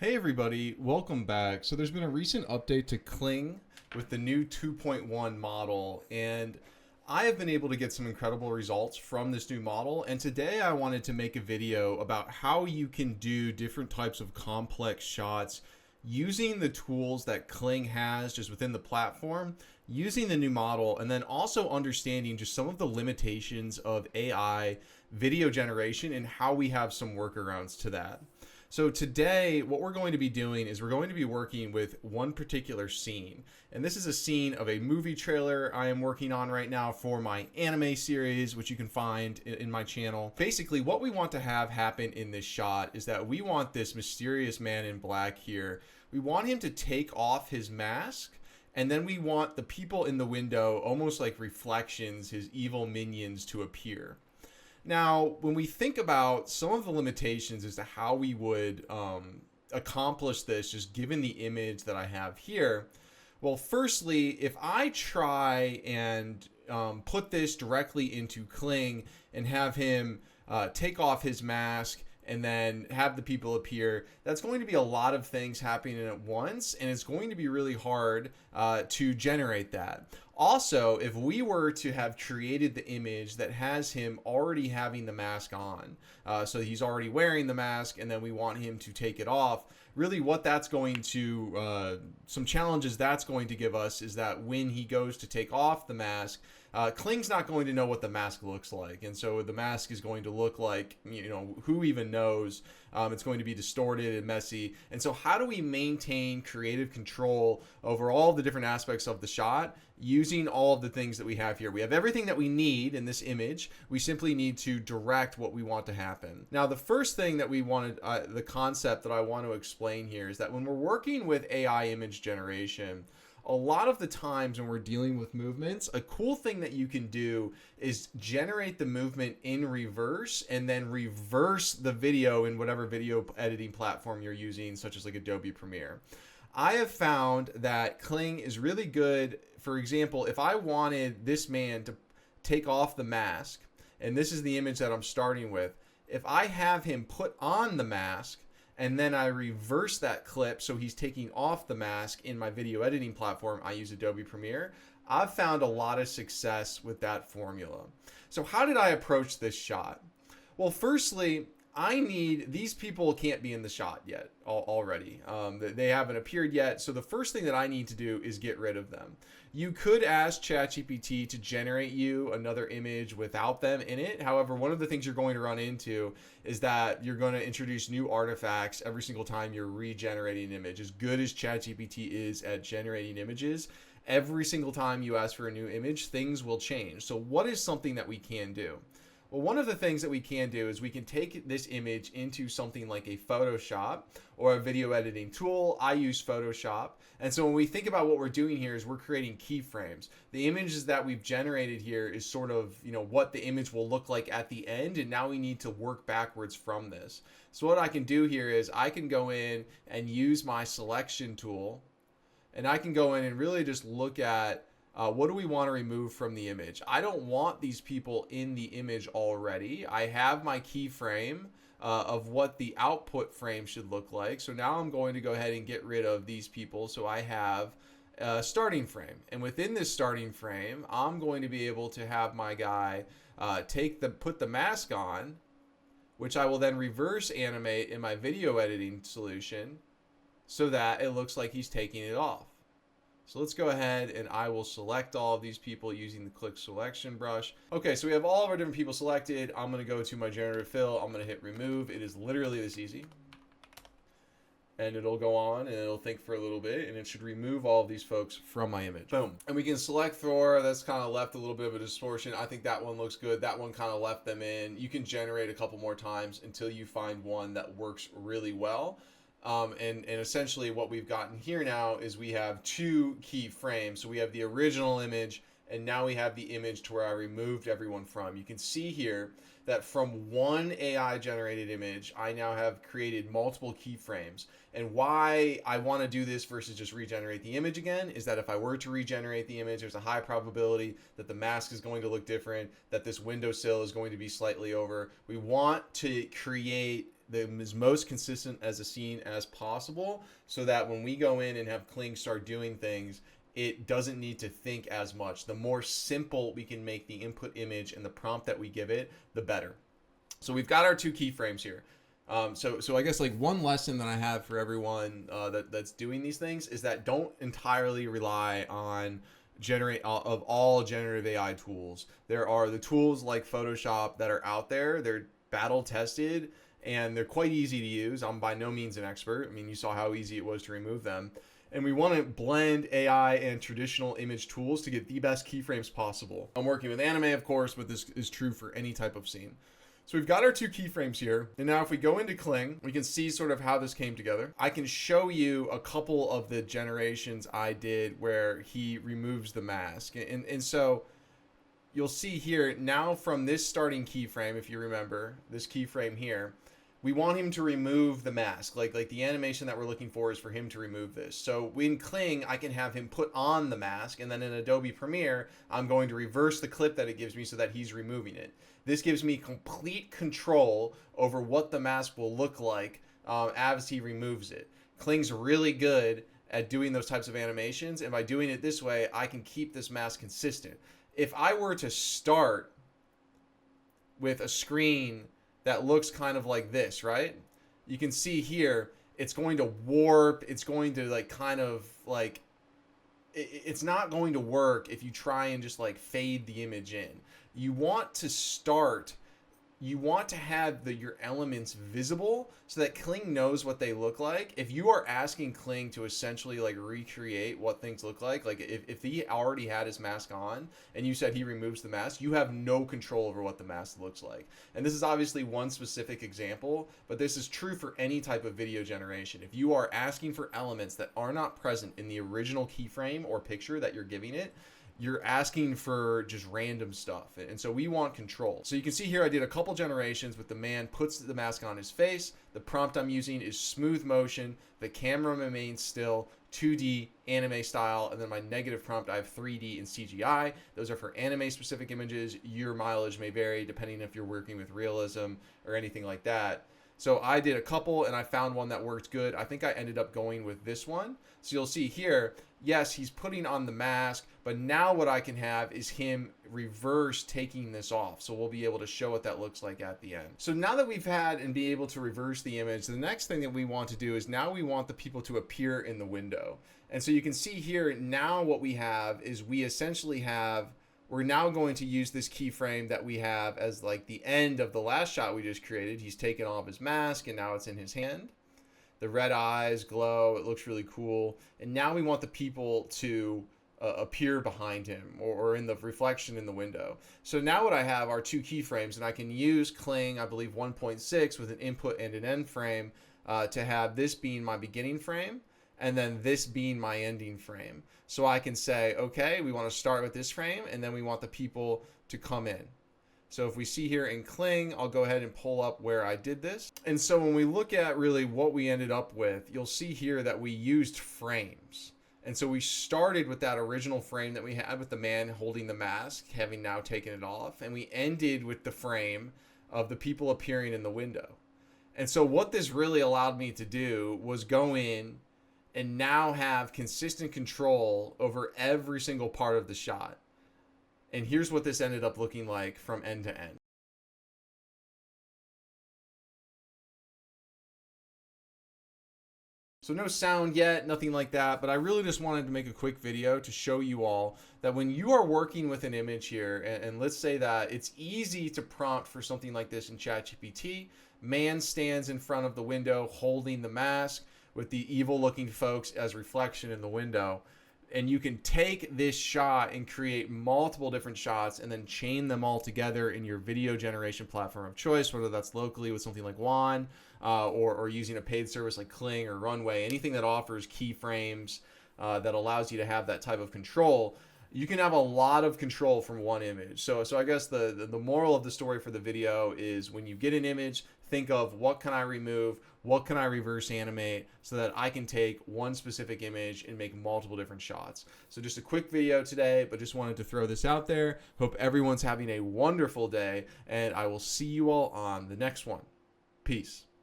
Hey everybody, welcome back. So there's been a recent update to Kling with the new 2.1 model, and I have been able to get some incredible results from this new model. And today I wanted to make a video about how you can do different types of complex shots using the tools that Kling has just within the platform, using the new model, and then also understanding just some of the limitations of AI video generation and how we have some workarounds to that. So today, what we're going to be doing is we're going to be working with one particular scene. And this is a scene of a movie trailer I am working on right now for my anime series, which you can find in my channel. Basically, what we want to have happen in this shot is that we want this mysterious man in black here. We want him to take off his mask, and then we want the people in the window, almost like reflections, his evil minions, to appear. Now, when we think about some of the limitations as to how we would accomplish this, just given the image that I have here, well, firstly, if I try and put this directly into Kling and have him take off his mask and then have the people appear, that's going to be a lot of things happening at once, and it's going to be really hard to generate that. Also, if we were to have created the image that has him already having the mask on, so he's already wearing the mask, and then we want him to take it off, really what that's going to, some challenges that's going to give us is that when he goes to take off the mask, Kling's not going to know what the mask looks like, and so the mask is going to look like, who even knows? It's going to be distorted and messy. And so how do we maintain creative control over all the different aspects of the shot using all of the things that we have here? We have everything that we need in this image. We simply need to direct what we want to happen. Now, the first thing that we wanted, the concept that I want to explain here is that when we're working with AI image generation, a lot of the times when we're dealing with movements, a cool thing that you can do is generate the movement in reverse and then reverse the video in whatever video editing platform you're using, such as like Adobe Premiere. I have found that Kling is really good. For example, if I wanted this man to take off the mask, and this is the image that I'm starting with, if I have him put on the mask, and then I reverse that clip so he's taking off the mask in my video editing platform, I use Adobe Premiere, I've found a lot of success with that formula. So how did I approach this shot? Well, firstly, these people can't be in the shot yet already. They haven't appeared yet. So the first thing that I need to do is get rid of them. You could ask ChatGPT to generate you another image without them in it. However, one of the things you're going to run into is that you're going to introduce new artifacts every single time you're regenerating an image. As good as ChatGPT is at generating images, every single time you ask for a new image, things will change. So what is something that we can do? Well, one of the things that we can do is we can take this image into something like a Photoshop or a video editing tool. I use Photoshop. And so when we think about what we're doing here is we're creating keyframes. The images that we've generated here is sort of, what the image will look like at the end. And now we need to work backwards from this. So what I can do here is I can go in and use my selection tool, and I can go in and really just look at what do we want to remove from the image? I don't want these people in the image already. I have my keyframe of what the output frame should look like. So now I'm going to go ahead and get rid of these people. So I have a starting frame. And within this starting frame, I'm going to be able to have my guy put the mask on, which I will then reverse animate in my video editing solution so that it looks like he's taking it off. So let's go ahead and I will select all of these people using the click selection brush. Okay, so we have all of our different people selected. I'm going to go to my generative fill. I'm going to hit remove. It is literally this easy. And it'll go on and it'll think for a little bit and it should remove all of these folks from my image. Boom. And we can select Thor. That's kind of left a little bit of a distortion. I think that one looks good. That one kind of left them in. You can generate a couple more times until you find one that works really well. And essentially what we've gotten here now is we have two key frames. So we have the original image and now we have the image to where I removed everyone from. You can see here that from one AI generated image, I now have created multiple keyframes. And why I want to do this versus just regenerate the image again is that if I were to regenerate the image, there's a high probability that the mask is going to look different, that this windowsill is going to be slightly over. We want to create that is most consistent as a scene as possible, so that when we go in and have Kling start doing things, it doesn't need to think as much. The more simple we can make the input image and the prompt that we give it, the better. So we've got our two keyframes here. So I guess like one lesson that I have for everyone that's doing these things is that don't entirely rely on of all generative AI tools. There are the tools like Photoshop that are out there. They're battle tested and they're quite easy to use. I'm by no means an expert. I mean, you saw how easy it was to remove them. And we want to blend AI and traditional image tools to get the best keyframes possible. I'm working with anime, of course, but this is true for any type of scene. So we've got our two keyframes here. And now if we go into Kling, we can see sort of how this came together. I can show you a couple of the generations I did where he removes the mask. And so you'll see here now from this starting keyframe, if you remember, this keyframe here, we want him to remove the mask. Like the animation that we're looking for is for him to remove this. So in Kling, I can have him put on the mask, and then in Adobe Premiere, I'm going to reverse the clip that it gives me so that he's removing it. This gives me complete control over what the mask will look like as he removes it. Kling's really good at doing those types of animations, and by doing it this way, I can keep this mask consistent. If I were to start with a screen that looks kind of like this, right? You can see here, it's going to warp. It's going to like kind of like, it's not going to work if you try and just like fade the image in. You want to start, you want to have your elements visible so that Kling knows what they look like. If you are asking Kling to essentially like recreate what things look like if he already had his mask on and you said he removes the mask, you have no control over what the mask looks like. And this is obviously one specific example, but this is true for any type of video generation. If you are asking for elements that are not present in the original keyframe or picture that you're giving it, you're asking for just random stuff. And so we want control. So you can see here I did a couple generations with the man puts the mask on his face. The prompt I'm using is smooth motion. The camera remains still, 2D, anime style, and then my negative prompt, I have 3D and CGI. Those are for anime specific images. Your mileage may vary depending if you're working with realism or anything like that. So I did a couple and I found one that worked good. I think I ended up going with this one. So you'll see here, yes, he's putting on the mask, but now what I can have is him reverse taking this off. So we'll be able to show what that looks like at the end. So now that we've had and be able to reverse the image, the next thing that we want to do is now we want the people to appear in the window. And so you can see here now what we have is we essentially have, we're now going to use this keyframe that we have as like the end of the last shot we just created. He's taken off his mask and now it's in his hand. The red eyes glow. It looks really cool. And now we want the people to appear behind him or in the reflection in the window. So now what I have are two keyframes, and I can use Kling, I believe 1.6 with an input and an end frame to have this being my beginning frame and then this being my ending frame. So I can say, okay, we want to start with this frame and then we want the people to come in. So if we see here in Kling, I'll go ahead and pull up where I did this. And so when we look at really what we ended up with, you'll see here that we used frames. And so we started with that original frame that we had with the man holding the mask, having now taken it off. And we ended with the frame of the people appearing in the window. And so what this really allowed me to do was go in and now have consistent control over every single part of the shot. And here's what this ended up looking like from end to end. So no sound yet, nothing like that, but I really just wanted to make a quick video to show you all that when you are working with an image here, and let's say that it's easy to prompt for something like this in ChatGPT, man stands in front of the window holding the mask with the evil looking folks as reflection in the window. And you can take this shot and create multiple different shots and then chain them all together in your video generation platform of choice, whether that's locally with something like Juan or using a paid service like Kling or Runway, anything that offers keyframes that allows you to have that type of control. You can have a lot of control from one image. So I guess the moral of the story for the video is when you get an image, think of what can I remove, what can I reverse animate so that I can take one specific image and make multiple different shots. So just a quick video today, but just wanted to throw this out there. Hope everyone's having a wonderful day, and I will see you all on the next one. Peace.